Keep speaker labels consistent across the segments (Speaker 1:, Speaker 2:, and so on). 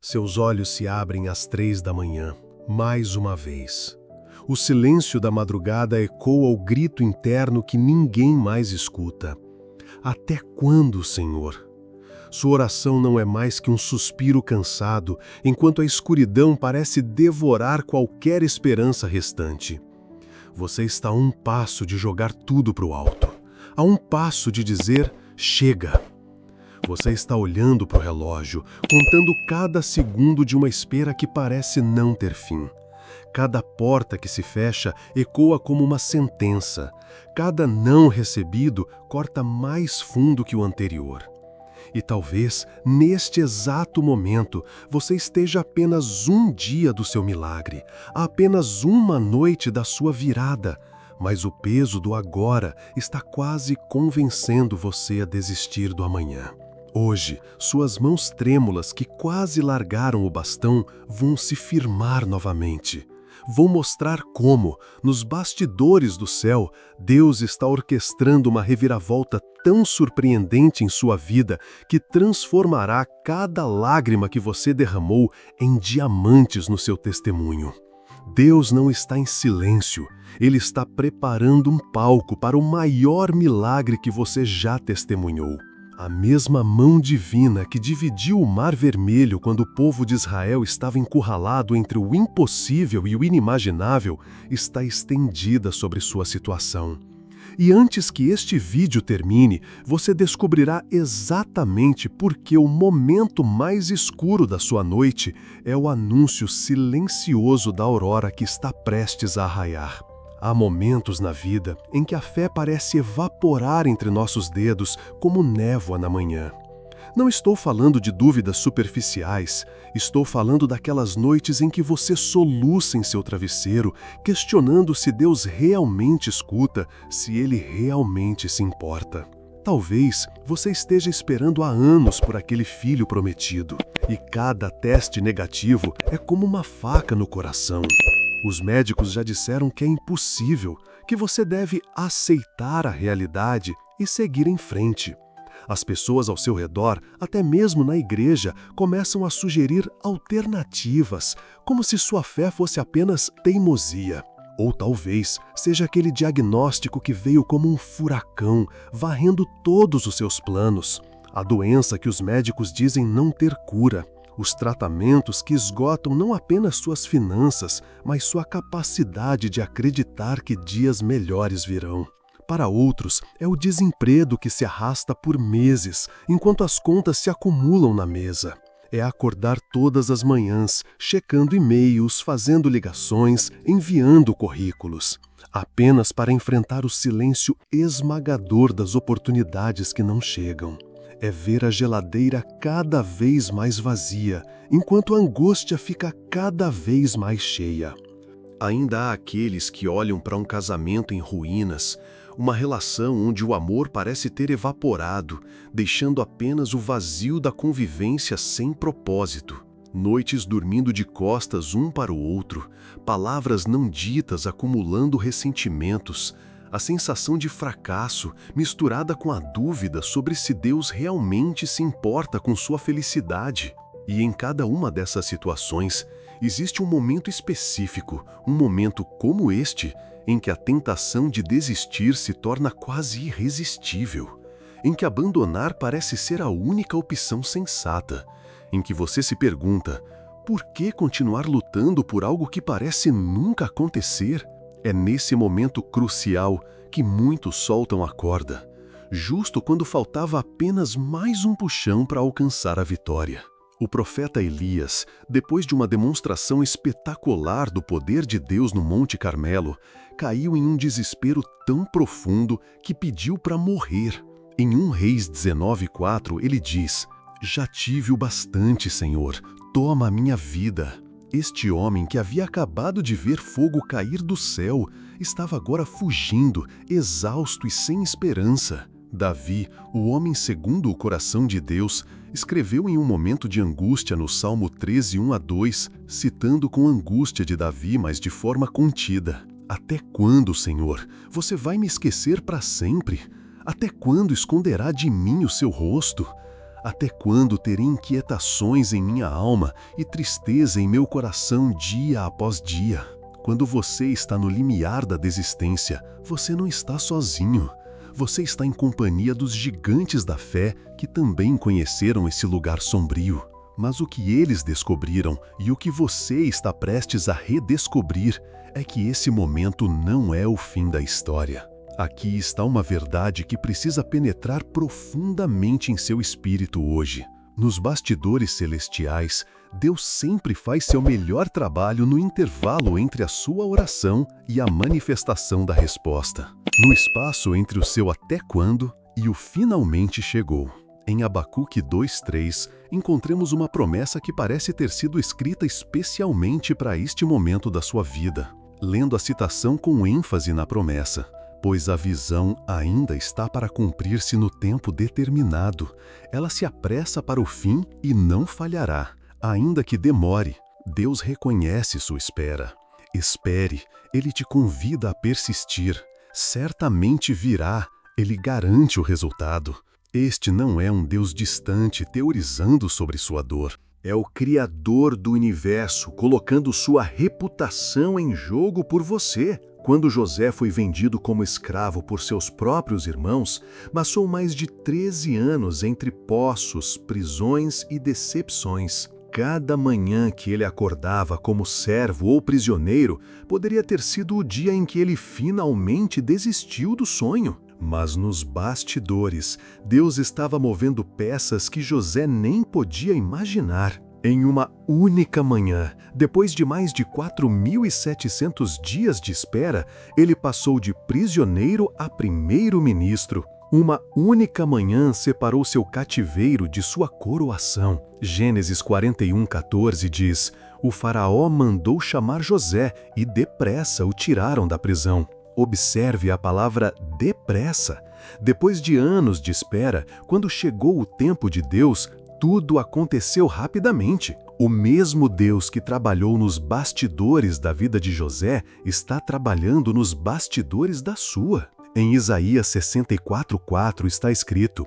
Speaker 1: Seus olhos se abrem às 3 da manhã, mais uma vez. O silêncio da madrugada ecoa o grito interno que ninguém mais escuta. Até quando, Senhor? Sua oração não é mais que um suspiro cansado, enquanto a escuridão parece devorar qualquer esperança restante. Você está a um passo de jogar tudo para o alto, a um passo de dizer, chega. Você está olhando para o relógio, contando cada segundo de uma espera que parece não ter fim. Cada porta que se fecha ecoa como uma sentença. Cada não recebido corta mais fundo que o anterior. E talvez, neste exato momento, você esteja a apenas um dia do seu milagre, a apenas uma noite da sua virada, mas o peso do agora está quase convencendo você a desistir do amanhã. Hoje, suas mãos trêmulas que quase largaram o bastão vão se firmar novamente. Vão mostrar como, nos bastidores do céu, Deus está orquestrando uma reviravolta tão surpreendente em sua vida que transformará cada lágrima que você derramou em diamantes no seu testemunho. Deus não está em silêncio, Ele está preparando um palco para o maior milagre que você já testemunhou. A mesma mão divina que dividiu o Mar Vermelho quando o povo de Israel estava encurralado entre o impossível e o inimaginável está estendida sobre sua situação. E antes que este vídeo termine, você descobrirá exatamente por que o momento mais escuro da sua noite é o anúncio silencioso da aurora que está prestes a raiar. Há momentos na vida em que a fé parece evaporar entre nossos dedos como névoa na manhã. Não estou falando de dúvidas superficiais, estou falando daquelas noites em que você soluça em seu travesseiro, questionando se Deus realmente escuta, se Ele realmente se importa. Talvez você esteja esperando há anos por aquele filho prometido, e cada teste negativo é como uma faca no coração. Os médicos já disseram que é impossível, que você deve aceitar a realidade e seguir em frente. As pessoas ao seu redor, até mesmo na igreja, começam a sugerir alternativas, como se sua fé fosse apenas teimosia. Ou talvez seja aquele diagnóstico que veio como um furacão, varrendo todos os seus planos. A doença que os médicos dizem não ter cura. Os tratamentos que esgotam não apenas suas finanças, mas sua capacidade de acreditar que dias melhores virão. Para outros, é o desemprego que se arrasta por meses, enquanto as contas se acumulam na mesa. É acordar todas as manhãs, checando e-mails, fazendo ligações, enviando currículos, apenas para enfrentar o silêncio esmagador das oportunidades que não chegam. É ver a geladeira cada vez mais vazia, enquanto a angústia fica cada vez mais cheia. Ainda há aqueles que olham para um casamento em ruínas, uma relação onde o amor parece ter evaporado, deixando apenas o vazio da convivência sem propósito. Noites dormindo de costas um para o outro, palavras não ditas acumulando ressentimentos, a sensação de fracasso misturada com a dúvida sobre se Deus realmente se importa com sua felicidade. E em cada uma dessas situações, existe um momento específico, um momento como este, em que a tentação de desistir se torna quase irresistível, em que abandonar parece ser a única opção sensata, em que você se pergunta, por que continuar lutando por algo que parece nunca acontecer? É nesse momento crucial que muitos soltam a corda, justo quando faltava apenas mais um puxão para alcançar a vitória. O profeta Elias, depois de uma demonstração espetacular do poder de Deus no Monte Carmelo, caiu em um desespero tão profundo que pediu para morrer. Em 1 Reis 19:4, ele diz, já tive o bastante, Senhor, toma a minha vida. Este homem que havia acabado de ver fogo cair do céu, estava agora fugindo, exausto e sem esperança. Davi, o homem segundo o coração de Deus, escreveu em um momento de angústia no Salmo 13, 1-2, citando com angústia de Davi, mas de forma contida. Até quando, Senhor, você vai me esquecer para sempre? Até quando esconderá de mim o seu rosto? Até quando terei inquietações em minha alma e tristeza em meu coração dia após dia? Quando você está no limiar da desistência, você não está sozinho. Você está em companhia dos gigantes da fé que também conheceram esse lugar sombrio. Mas o que eles descobriram e o que você está prestes a redescobrir é que esse momento não é o fim da história. Aqui está uma verdade que precisa penetrar profundamente em seu espírito hoje. Nos bastidores celestiais, Deus sempre faz seu melhor trabalho no intervalo entre a sua oração e a manifestação da resposta. No espaço entre o seu até quando e o finalmente chegou. Em Abacuque 2:3, encontramos uma promessa que parece ter sido escrita especialmente para este momento da sua vida. Lendo a citação com ênfase na promessa: pois a visão ainda está para cumprir-se no tempo determinado. Ela se apressa para o fim e não falhará. Ainda que demore, Deus reconhece sua espera. Espere, Ele te convida a persistir. Certamente virá, Ele garante o resultado. Este não é um Deus distante teorizando sobre sua dor. É o Criador do universo colocando sua reputação em jogo por você. Quando José foi vendido como escravo por seus próprios irmãos, passou mais de 13 anos entre poços, prisões e decepções. Cada manhã que ele acordava como servo ou prisioneiro poderia ter sido o dia em que ele finalmente desistiu do sonho. Mas nos bastidores, Deus estava movendo peças que José nem podia imaginar. Em uma única manhã, depois de mais de 4.700 dias de espera, ele passou de prisioneiro a primeiro-ministro. Uma única manhã separou seu cativeiro de sua coroação. Gênesis 41:14 diz: o faraó mandou chamar José e depressa o tiraram da prisão. Observe a palavra depressa. Depois de anos de espera, quando chegou o tempo de Deus, tudo aconteceu rapidamente. O mesmo Deus que trabalhou nos bastidores da vida de José está trabalhando nos bastidores da sua. Em Isaías 64:4 está escrito: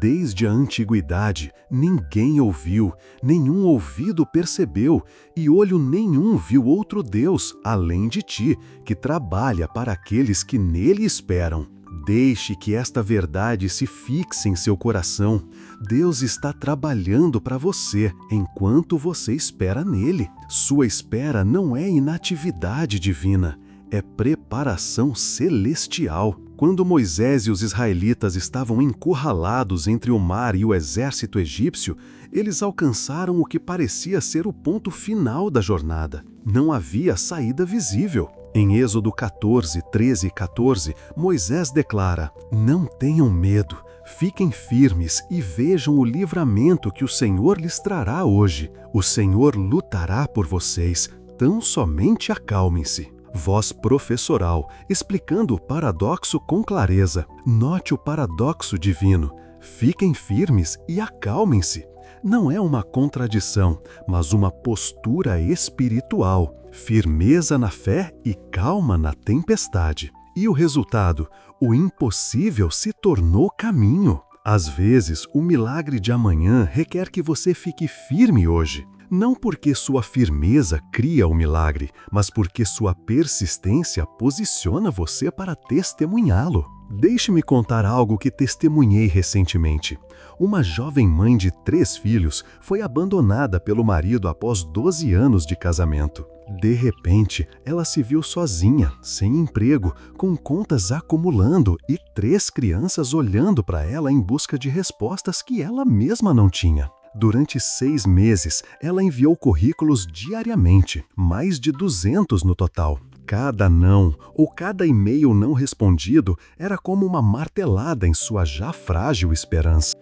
Speaker 1: desde a antiguidade ninguém ouviu, nenhum ouvido percebeu, e olho nenhum viu outro Deus, além de ti, que trabalha para aqueles que nele esperam. Deixe que esta verdade se fixe em seu coração. Deus está trabalhando para você enquanto você espera nele. Sua espera não é inatividade divina, é preparação celestial. Quando Moisés e os israelitas estavam encurralados entre o mar e o exército egípcio, eles alcançaram o que parecia ser o ponto final da jornada. Não havia saída visível. Em Êxodo 14:13 e 14, Moisés declara: não tenham medo, fiquem firmes e vejam o livramento que o Senhor lhes trará hoje. O Senhor lutará por vocês, tão somente acalmem-se. Voz professoral, explicando o paradoxo com clareza. Note o paradoxo divino. Fiquem firmes e acalmem-se. Não é uma contradição, mas uma postura espiritual. Firmeza na fé e calma na tempestade. E o resultado? O impossível se tornou caminho. Às vezes, o milagre de amanhã requer que você fique firme hoje. Não porque sua firmeza cria o milagre, mas porque sua persistência posiciona você para testemunhá-lo. Deixe-me contar algo que testemunhei recentemente. Uma jovem mãe de 3 filhos foi abandonada pelo marido após 12 anos de casamento. De repente, ela se viu sozinha, sem emprego, com contas acumulando e 3 crianças olhando para ela em busca de respostas que ela mesma não tinha. Durante 6 meses, ela enviou currículos diariamente, mais de 200 no total. Cada não ou cada e-mail não respondido era como uma martelada em sua já frágil esperança.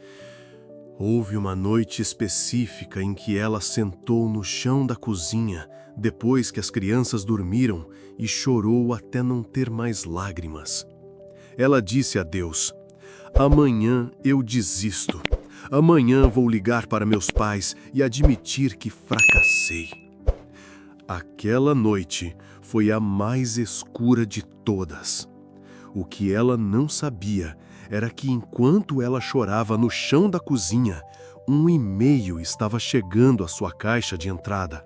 Speaker 1: Houve uma noite específica em que ela sentou no chão da cozinha, depois que as crianças dormiram, e chorou até não ter mais lágrimas. Ela disse a Deus: amanhã eu desisto. Amanhã vou ligar para meus pais e admitir que fracassei. Aquela noite foi a mais escura de todas. O que ela não sabia era que enquanto ela chorava no chão da cozinha, um e-mail estava chegando à sua caixa de entrada.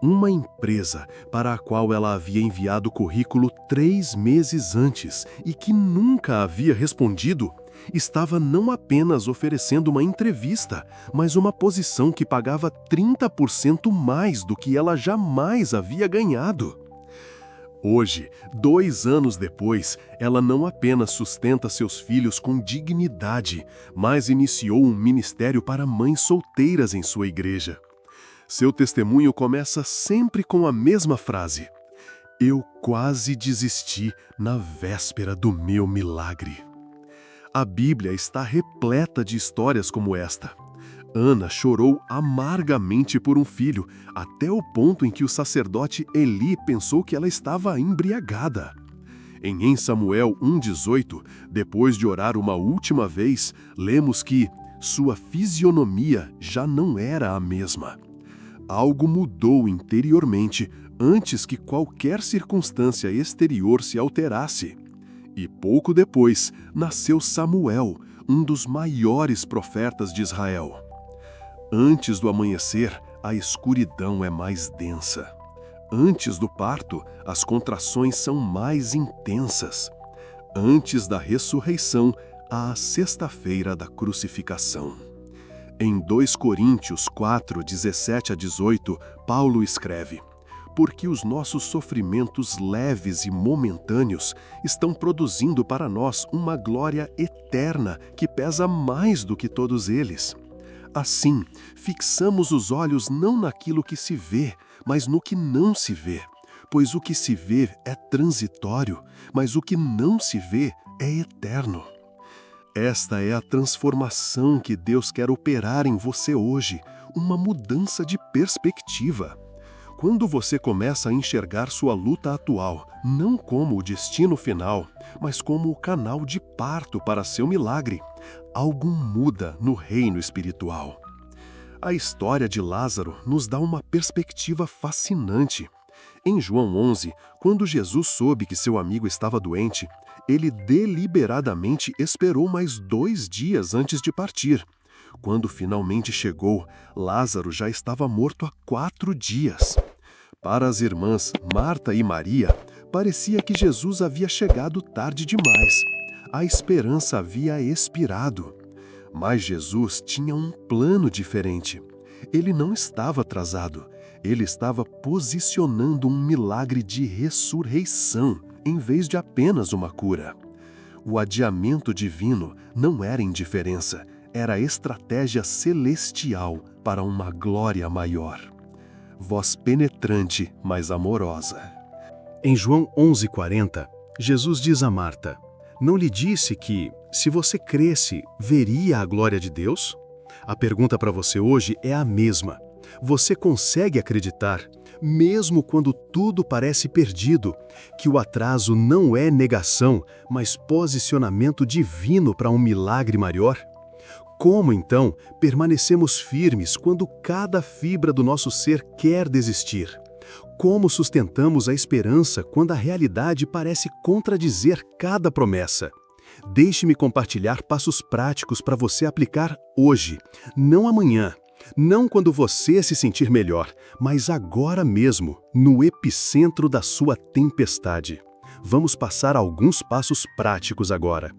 Speaker 1: Uma empresa para a qual ela havia enviado o currículo 3 meses antes e que nunca havia respondido, estava não apenas oferecendo uma entrevista, mas uma posição que pagava 30% mais do que ela jamais havia ganhado. Hoje, 2 anos depois, ela não apenas sustenta seus filhos com dignidade, mas iniciou um ministério para mães solteiras em sua igreja. Seu testemunho começa sempre com a mesma frase: "Eu quase desisti na véspera do meu milagre." A Bíblia está repleta de histórias como esta. Ana chorou amargamente por um filho, até o ponto em que o sacerdote Eli pensou que ela estava embriagada. Em Samuel 1,18, depois de orar uma última vez, lemos que sua fisionomia já não era a mesma. Algo mudou interiormente antes que qualquer circunstância exterior se alterasse. E pouco depois, nasceu Samuel, um dos maiores profetas de Israel. Antes do amanhecer, a escuridão é mais densa. Antes do parto, as contrações são mais intensas. Antes da ressurreição, há a sexta-feira da crucificação. Em 2 Coríntios 4, 17 a 18, Paulo escreve: "Porque os nossos sofrimentos leves e momentâneos estão produzindo para nós uma glória eterna que pesa mais do que todos eles. Assim, fixamos os olhos não naquilo que se vê, mas no que não se vê. Pois o que se vê é transitório, mas o que não se vê é eterno." Esta é a transformação que Deus quer operar em você hoje, uma mudança de perspectiva. Quando você começa a enxergar sua luta atual, não como o destino final, mas como o canal de parto para seu milagre, algo muda no reino espiritual. A história de Lázaro nos dá uma perspectiva fascinante. Em João 11, quando Jesus soube que seu amigo estava doente, ele deliberadamente esperou mais 2 dias antes de partir. Quando finalmente chegou, Lázaro já estava morto há 4 dias. Para as irmãs Marta e Maria, parecia que Jesus havia chegado tarde demais. A esperança havia expirado. Mas Jesus tinha um plano diferente. Ele não estava atrasado. Ele estava posicionando um milagre de ressurreição, em vez de apenas uma cura. O adiamento divino não era indiferença, era estratégia celestial para uma glória maior. Voz penetrante, mas amorosa. Em João 11,40, Jesus diz a Marta: "Não lhe disse que, se você cresce, veria a glória de Deus?" A pergunta para você hoje é a mesma. Você consegue acreditar, mesmo quando tudo parece perdido, que o atraso não é negação, mas posicionamento divino para um milagre maior? Como, então, permanecemos firmes quando cada fibra do nosso ser quer desistir? Como sustentamos a esperança quando a realidade parece contradizer cada promessa? Deixe-me compartilhar passos práticos para você aplicar hoje, não amanhã, não quando você se sentir melhor, mas agora mesmo, no epicentro da sua tempestade. Vamos passar alguns passos práticos agora.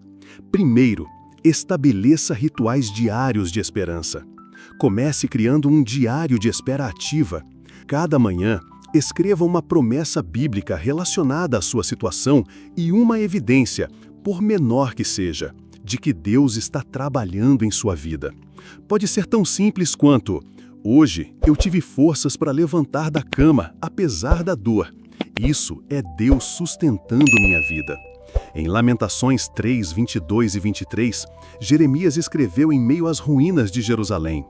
Speaker 1: Primeiro, estabeleça rituais diários de esperança. Comece criando um diário de espera ativa. Cada manhã, escreva uma promessa bíblica relacionada à sua situação e uma evidência, por menor que seja, de que Deus está trabalhando em sua vida. Pode ser tão simples quanto: "Hoje eu tive forças para levantar da cama, apesar da dor. Isso é Deus sustentando minha vida." Em Lamentações 3, 22 e 23, Jeremias escreveu em meio às ruínas de Jerusalém: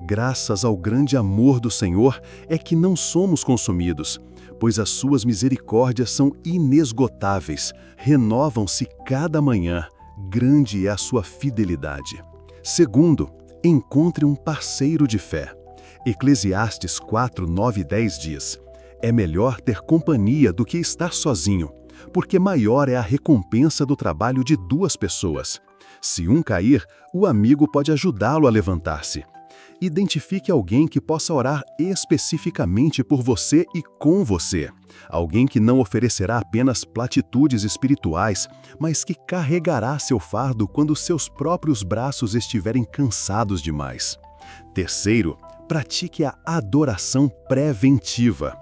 Speaker 1: "Graças ao grande amor do Senhor é que não somos consumidos, pois as suas misericórdias são inesgotáveis, renovam-se cada manhã, grande é a sua fidelidade." Segundo, encontre um parceiro de fé. Eclesiastes 4, 9 e 10 diz: "É melhor ter companhia do que estar sozinho, porque maior é a recompensa do trabalho de 2 pessoas. Se um cair, o amigo pode ajudá-lo a levantar-se.
Speaker 2: Identifique alguém que possa orar especificamente por você e com você. Alguém que não oferecerá apenas platitudes espirituais, mas que carregará seu fardo quando seus próprios braços estiverem cansados demais. Terceiro, pratique a adoração preventiva.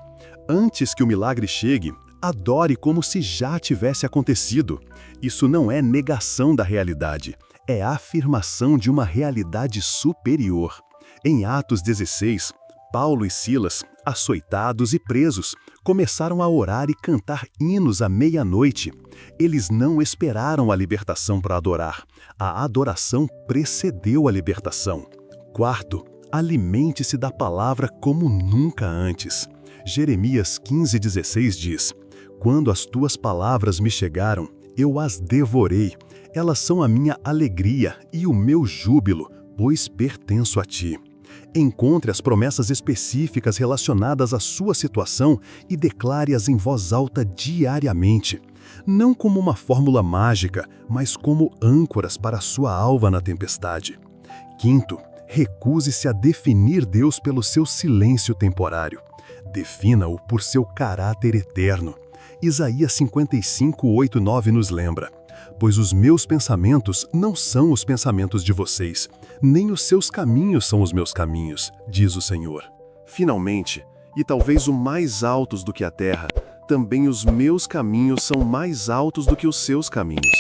Speaker 2: Antes que o milagre chegue, adore como se já tivesse acontecido. Isso não é negação da realidade, é afirmação de uma realidade superior. Em Atos 16, Paulo e Silas, açoitados e presos, começaram a orar e cantar hinos à meia-noite. Eles não esperaram a libertação para adorar. A adoração precedeu a libertação. Quarto, alimente-se da palavra como nunca antes. Jeremias 15:16 diz: "Quando as tuas palavras me chegaram, eu as devorei. Elas são a minha alegria e o meu júbilo, pois pertenço a ti." Encontre as promessas específicas relacionadas à sua situação e declare-as em voz alta diariamente. Não como uma fórmula mágica, mas como âncoras para a sua alva na tempestade. Quinto, recuse-se a definir Deus pelo seu silêncio temporário. Defina-o por seu caráter eterno. Isaías 55:8-9 nos lembra: "Pois os meus pensamentos não são os pensamentos de vocês, nem os seus caminhos são os meus caminhos, diz o Senhor."
Speaker 1: Finalmente, e talvez o mais altos do que a terra, também os meus caminhos são mais altos do que os seus caminhos.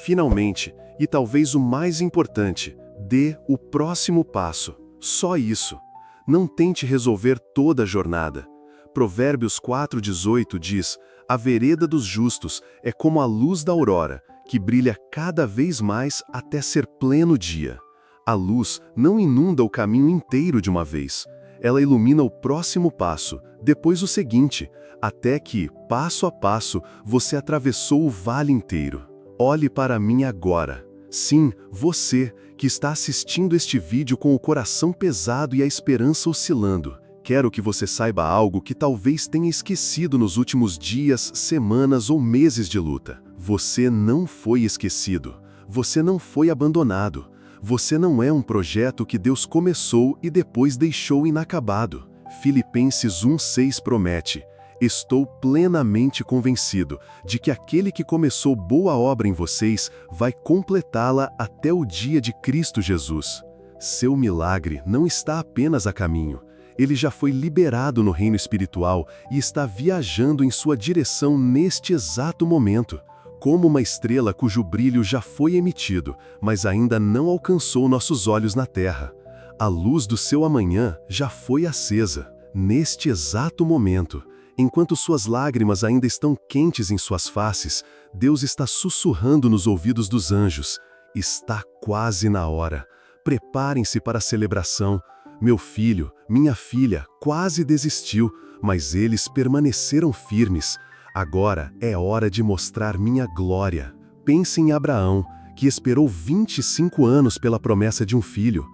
Speaker 1: Finalmente, e talvez o mais importante, dê o próximo passo. Só isso. Não tente resolver toda a jornada. Provérbios 4:18 diz: "A vereda dos justos é como a luz da aurora, que brilha cada vez mais até ser pleno dia." A luz não inunda o caminho inteiro de uma vez. Ela ilumina o próximo passo, depois o seguinte, até que, passo a passo, você atravessou o vale inteiro. Olhe para mim agora. Sim, você, que está assistindo este vídeo com o coração pesado e a esperança oscilando. Quero que você saiba algo que talvez tenha esquecido nos últimos dias, semanas ou meses de luta. Você não foi esquecido. Você não foi abandonado. Você não é um projeto que Deus começou e depois deixou inacabado. Filipenses 1:6 promete: "Estou plenamente convencido de que aquele que começou boa obra em vocês vai completá-la até o dia de Cristo Jesus." Seu milagre não está apenas a caminho. Ele já foi liberado no reino espiritual e está viajando em sua direção neste exato momento, como uma estrela cujo brilho já foi emitido, mas ainda não alcançou nossos olhos na terra. A luz do seu amanhã já foi acesa, neste exato momento. Enquanto suas lágrimas ainda estão quentes em suas faces, Deus está sussurrando nos ouvidos dos anjos: "Está quase na hora. Preparem-se para a celebração. Meu filho, minha filha, quase desistiu, mas eles permaneceram firmes. Agora é hora de mostrar minha glória." Pense em Abraão, que esperou 25 anos pela promessa de um filho.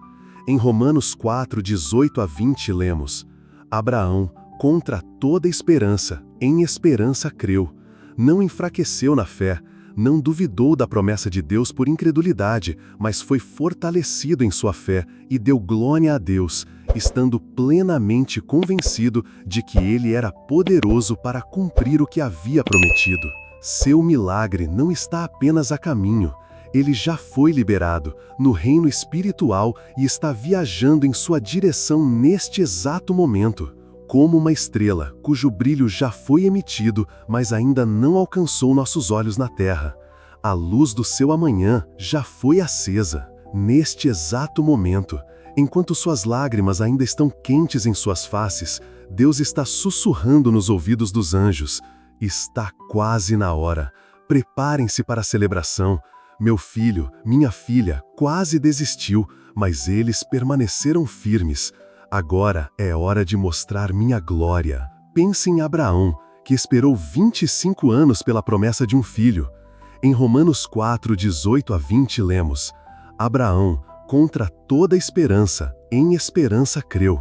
Speaker 1: Em Romanos 4:18-20 lemos: "Abraão, contra toda esperança, em esperança creu. Não enfraqueceu na fé, não duvidou da promessa de Deus por incredulidade, mas foi fortalecido em sua fé e deu glória a Deus, estando plenamente convencido de que Ele era poderoso para cumprir o que havia prometido." Seu milagre não está apenas a caminho. Ele já foi liberado no reino espiritual e está viajando em sua direção neste exato momento, como uma estrela cujo brilho já foi emitido, mas ainda não alcançou nossos olhos na terra. A luz do seu amanhã já foi acesa, neste exato momento. Enquanto suas lágrimas ainda estão quentes em suas faces, Deus está sussurrando nos ouvidos dos anjos: "Está quase na hora. Preparem-se para a celebração. Meu filho, minha filha, quase desistiu, mas eles permaneceram firmes. Agora é hora de mostrar minha glória." Pense em Abraão, que esperou 25 anos pela promessa de um filho. Em Romanos 4:18-20 lemos: "Abraão, contra toda esperança, em esperança creu.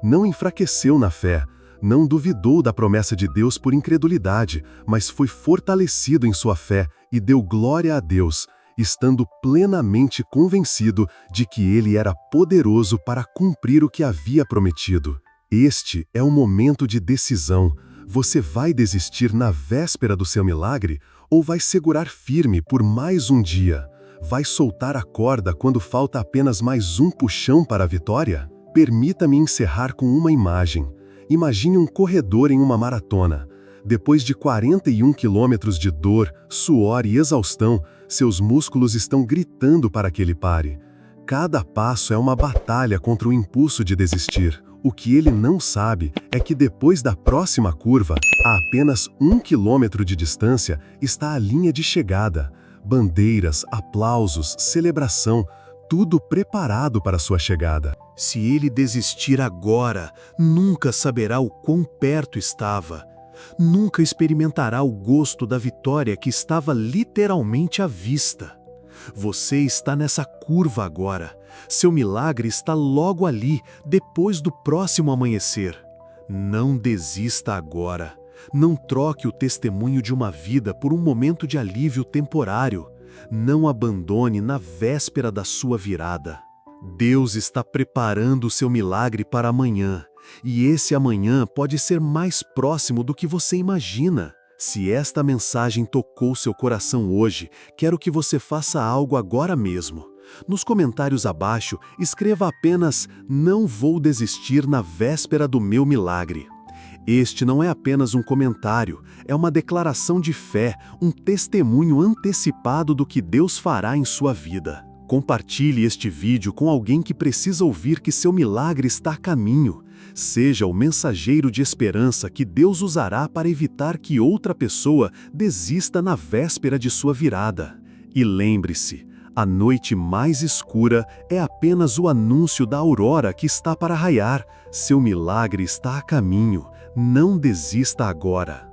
Speaker 1: Não enfraqueceu na fé, não duvidou da promessa de Deus por incredulidade, mas foi fortalecido em sua fé e deu glória a Deus,
Speaker 2: estando plenamente convencido de que ele era poderoso para cumprir o que havia prometido. Este é o momento de decisão. Você vai desistir na véspera do seu milagre ou vai segurar firme por mais um dia? Vai soltar a corda quando falta apenas mais um puxão para a vitória? Permita-me encerrar com uma imagem. Imagine um corredor em uma maratona. Depois de 41 quilômetros de dor, suor e exaustão, seus músculos estão gritando para que ele pare. Cada passo é uma batalha contra o impulso de desistir. O que ele não sabe é que depois da próxima curva, a apenas 1 quilômetro de distância, está a linha de chegada. Bandeiras, aplausos, celebração, tudo preparado para sua chegada.
Speaker 1: Se ele desistir agora, nunca saberá o quão perto estava. Nunca experimentará o gosto da vitória que estava literalmente à vista. Você está nessa curva agora. Seu milagre está logo ali, depois do próximo amanhecer. Não desista agora. Não troque o testemunho de uma vida por um momento de alívio temporário. Não abandone na véspera da sua virada. Deus está preparando o seu milagre para amanhã. E esse amanhã pode ser mais próximo do que você imagina. Se esta mensagem tocou seu coração hoje, quero que você faça algo agora mesmo. Nos comentários abaixo, escreva apenas "Não vou desistir na véspera do meu milagre". Este não é apenas um comentário, é uma declaração de fé, um testemunho antecipado do que Deus fará em sua vida. Compartilhe este vídeo com alguém que precisa ouvir que seu milagre está a caminho. Seja o mensageiro de esperança que Deus usará para evitar que outra pessoa desista na véspera de sua virada. E lembre-se, a noite mais escura é apenas o anúncio da aurora que está para raiar. Seu milagre está a caminho. Não desista agora.